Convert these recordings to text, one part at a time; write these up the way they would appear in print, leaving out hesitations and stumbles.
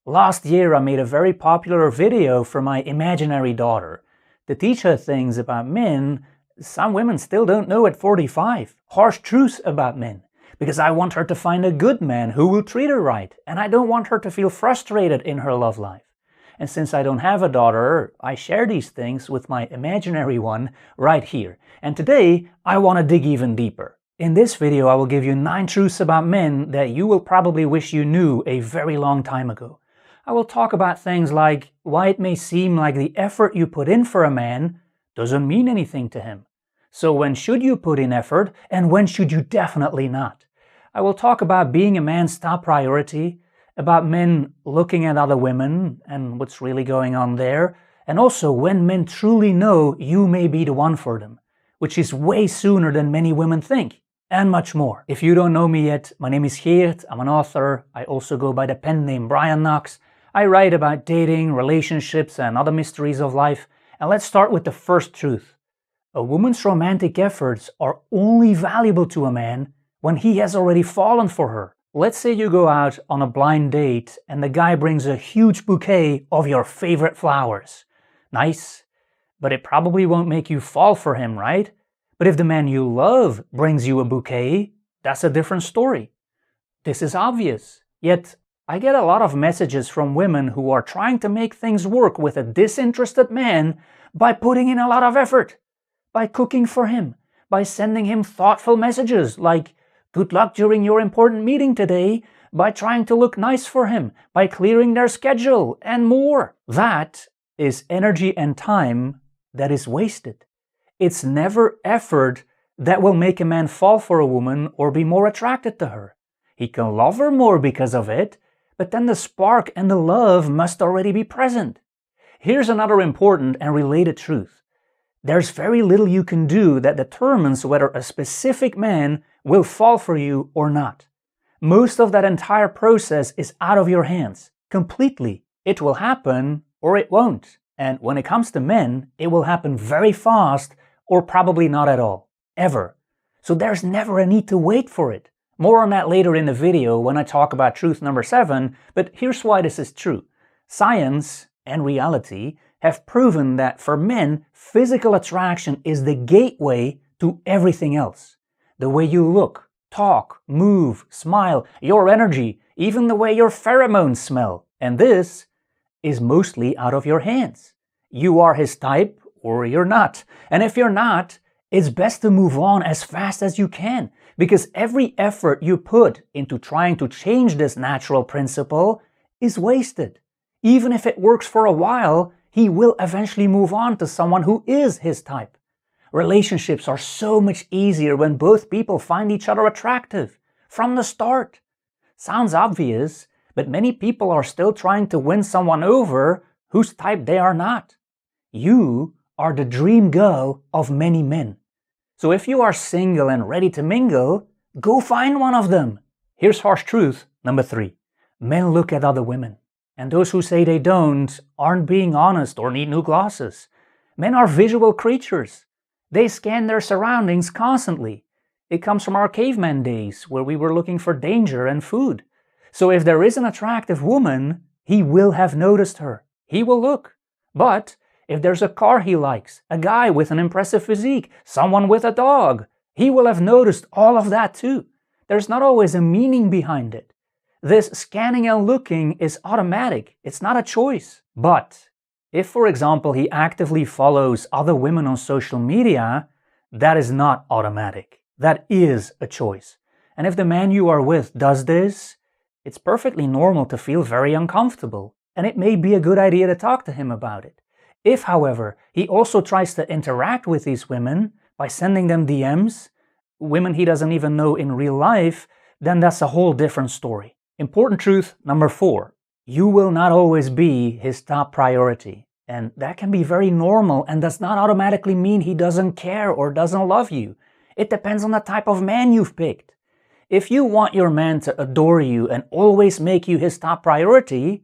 Last year I made a very popular video for my imaginary daughter to teach her things about men some women still don't know at 45. Harsh truths about men. Because I want her to find a good man who will treat her right, and I don't want her to feel frustrated in her love life. And since I don't have a daughter, I share these things with my imaginary one right here. And today, I want to dig even deeper. In this video, I will give you 9 truths about men that you will probably wish you knew a very long time ago. I will talk about things like why it may seem like the effort you put in for a man doesn't mean anything to him. So when should you put in effort, and when should you definitely not? I will talk about being a man's top priority, about men looking at other women and what's really going on there, and also when men truly know you may be the one for them, which is way sooner than many women think, and much more. If you don't know me yet, my name is Geert, I'm an author, I also go by the pen name Brian Knox. I write about dating, relationships, and other mysteries of life, and let's start with the first truth. A woman's romantic efforts are only valuable to a man when he has already fallen for her. Let's say you go out on a blind date and the guy brings a huge bouquet of your favorite flowers. Nice, but it probably won't make you fall for him, right? But if the man you love brings you a bouquet, that's a different story. This is obvious, yet I get a lot of messages from women who are trying to make things work with a disinterested man by putting in a lot of effort, by cooking for him, by sending him thoughtful messages like, "Good luck during your important meeting today," by trying to look nice for him, by clearing their schedule, and more. That is energy and time that is wasted. It's never effort that will make a man fall for a woman or be more attracted to her. He can love her more because of it, but then the spark and the love must already be present. Here's another important and related truth. There's very little you can do that determines whether a specific man will fall for you or not. Most of that entire process is out of your hands, completely. It will happen or it won't. And when it comes to men, it will happen very fast or probably not at all, ever. So there's never a need to wait for it. More on that later in the video when I talk about truth number 7, but here's why this is true. Science and reality have proven that for men, physical attraction is the gateway to everything else. The way you look, talk, move, smile, your energy, even the way your pheromones smell. And this is mostly out of your hands. You are his type or you're not. And if you're not, it's best to move on as fast as you can, because every effort you put into trying to change this natural principle is wasted. Even if it works for a while, he will eventually move on to someone who is his type. Relationships are so much easier when both people find each other attractive from the start. Sounds obvious, but many people are still trying to win someone over whose type they are not. You are the dream girl of many men. So if you are single and ready to mingle, go find one of them. Here's harsh truth number 3. Men look at other women. And those who say they don't aren't being honest or need new glasses. Men are visual creatures. They scan their surroundings constantly. It comes from our caveman days where we were looking for danger and food. So if there is an attractive woman, he will have noticed her. He will look. But if there's a car he likes, a guy with an impressive physique, someone with a dog, he will have noticed all of that too. There's not always a meaning behind it. This scanning and looking is automatic. It's not a choice. But if, for example, he actively follows other women on social media, that is not automatic. That is a choice. And if the man you are with does this, it's perfectly normal to feel very uncomfortable. And it may be a good idea to talk to him about it. If, however, he also tries to interact with these women by sending them DMs, women he doesn't even know in real life, then that's a whole different story. Important truth number 4. You will not always be his top priority. And that can be very normal and does not automatically mean he doesn't care or doesn't love you. It depends on the type of man you've picked. If you want your man to adore you and always make you his top priority,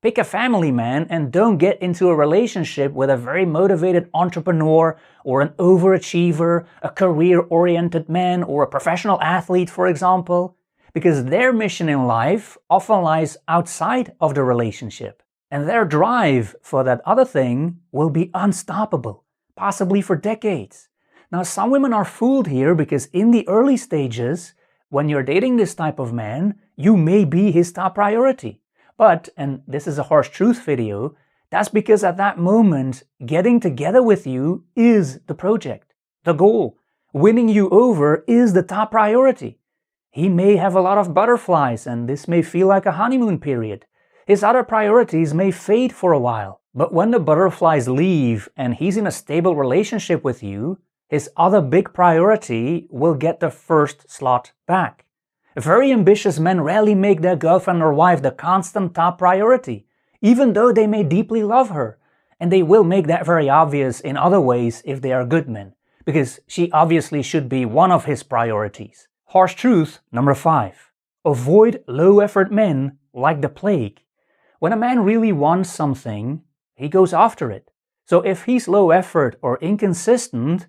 pick a family man and don't get into a relationship with a very motivated entrepreneur or an overachiever, a career-oriented man or a professional athlete, for example. because their mission in life often lies outside of the relationship. And their drive for that other thing will be unstoppable, possibly for decades. Now, some women are fooled here because in the early stages, when you're dating this type of man, you may be his top priority. But, and this is a harsh truth video, that's because at that moment, getting together with you is the project, the goal. Winning you over is the top priority. He may have a lot of butterflies and this may feel like a honeymoon period. His other priorities may fade for a while. But when the butterflies leave and he's in a stable relationship with you, his other big priority will get the first slot back. Very ambitious men rarely make their girlfriend or wife the constant top priority, even though they may deeply love her. And they will make that very obvious in other ways if they are good men, because she obviously should be one of his priorities. Harsh truth number 5. Avoid low-effort men like the plague. When a man really wants something, he goes after it. So if he's low effort or inconsistent,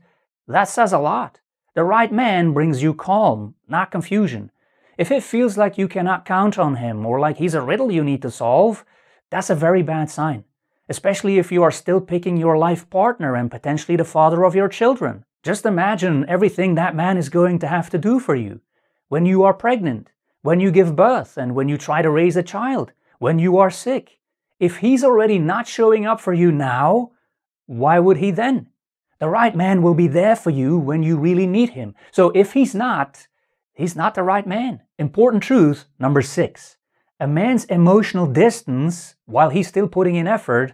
that says a lot. The right man brings you calm, not confusion. If it feels like you cannot count on him or like he's a riddle you need to solve, that's a very bad sign. Especially if you are still picking your life partner and potentially the father of your children. Just imagine everything that man is going to have to do for you. When you are pregnant, when you give birth, and when you try to raise a child, when you are sick. If he's already not showing up for you now, why would he then? The right man will be there for you when you really need him. So if he's not the right man. Important truth number 6. A man's emotional distance, while he's still putting in effort,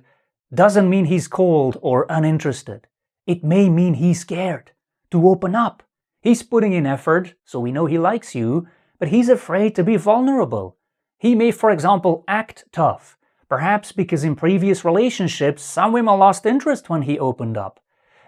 doesn't mean he's cold or uninterested. It may mean he's scared to open up. He's putting in effort, so we know he likes you, but he's afraid to be vulnerable. He may, for example, act tough, perhaps because in previous relationships some women lost interest when he opened up.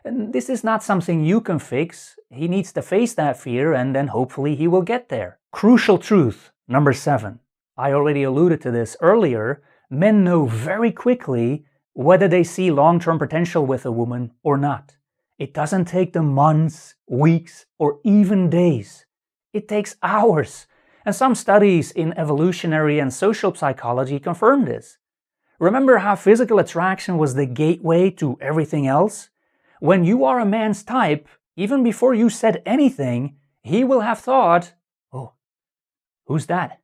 And this is not something you can fix. He needs to face that fear and then hopefully he will get there. Crucial truth number 7. I already alluded to this earlier. Men know very quickly whether they see long-term potential with a woman or not. It doesn't take them months, weeks, or even days. It takes hours. And some studies in evolutionary and social psychology confirm this. Remember how physical attraction was the gateway to everything else? When you are a man's type, even before you said anything, he will have thought, "Oh, who's that?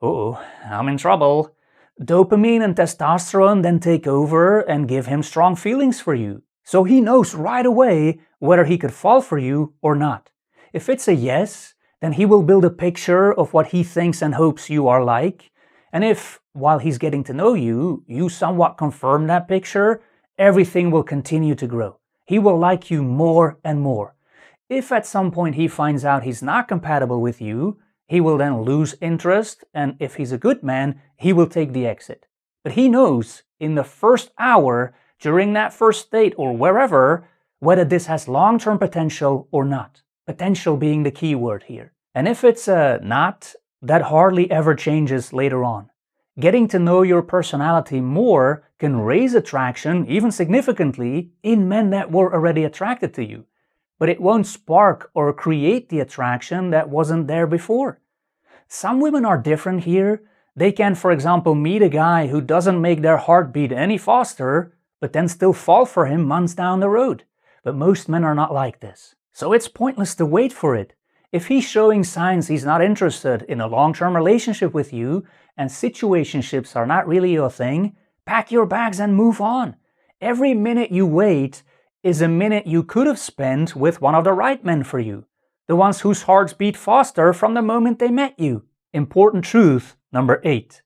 Uh-oh, I'm in trouble." Dopamine and testosterone then take over and give him strong feelings for you. So he knows right away whether he could fall for you or not. If it's a yes, then he will build a picture of what he thinks and hopes you are like. And if, while he's getting to know you, you somewhat confirm that picture, everything will continue to grow. He will like you more and more. If at some point he finds out he's not compatible with you, he will then lose interest, and if he's a good man, he will take the exit. But he knows in the first hour, during that first date or wherever, whether this has long-term potential or not. Potential being the key word here. And if it's not, that hardly ever changes later on. Getting to know your personality more can raise attraction, even significantly, in men that were already attracted to you. But it won't spark or create the attraction that wasn't there before. Some women are different here. They can, for example, meet a guy who doesn't make their heart beat any faster, but then still fall for him months down the road. But most men are not like this. So it's pointless to wait for it. If he's showing signs he's not interested in a long-term relationship with you, and situationships are not really your thing, pack your bags and move on. Every minute you wait is a minute you could have spent with one of the right men for you. The ones whose hearts beat faster from the moment they met you. Important truth number 8.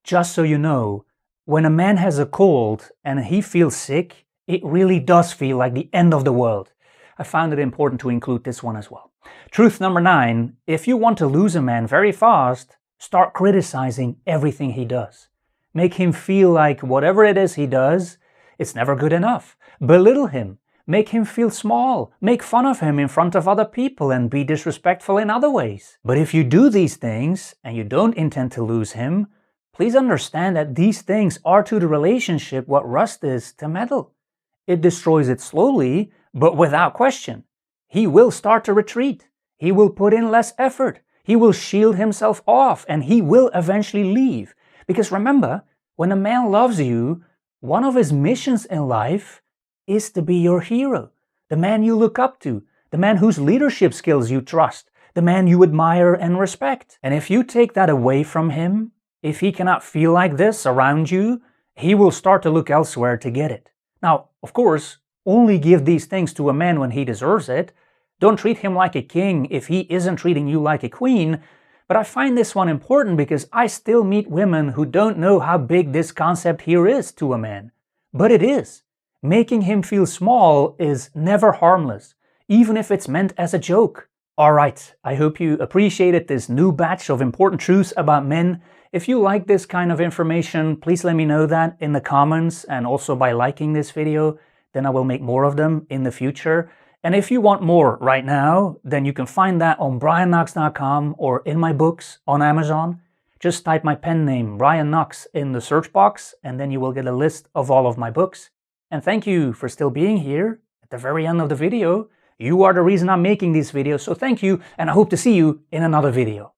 Just so you know, when a man has a cold and he feels sick, it really does feel like the end of the world. I found it important to include this one as well. Truth number 9. If you want to lose a man very fast, start criticizing everything he does. Make him feel like whatever it is he does, it's never good enough. Belittle him. Make him feel small. Make fun of him in front of other people and be disrespectful in other ways. But if you do these things and you don't intend to lose him, please understand that these things are to the relationship what rust is to metal. It destroys it slowly, but without question. He will start to retreat. He will put in less effort. He will shield himself off and he will eventually leave. Because remember, when a man loves you, one of his missions in life is to be your hero, the man you look up to, the man whose leadership skills you trust, the man you admire and respect. And if you take that away from him, if he cannot feel like this around you, he will start to look elsewhere to get it. Now, of course, only give these things to a man when he deserves it. Don't treat him like a king if he isn't treating you like a queen. But I find this one important because I still meet women who don't know how big this concept here is to a man. But it is. Making him feel small is never harmless, even if it's meant as a joke. Alright, I hope you appreciated this new batch of important truths about men. If you like this kind of information, please let me know that in the comments and also by liking this video. Then I will make more of them in the future. And if you want more right now, then you can find that on brianknox.com or in my books on Amazon. Just type my pen name, Brian Knox, in the search box, and then you will get a list of all of my books. And thank you for still being here at the very end of the video. You are the reason I'm making these videos, so thank you, and I hope to see you in another video.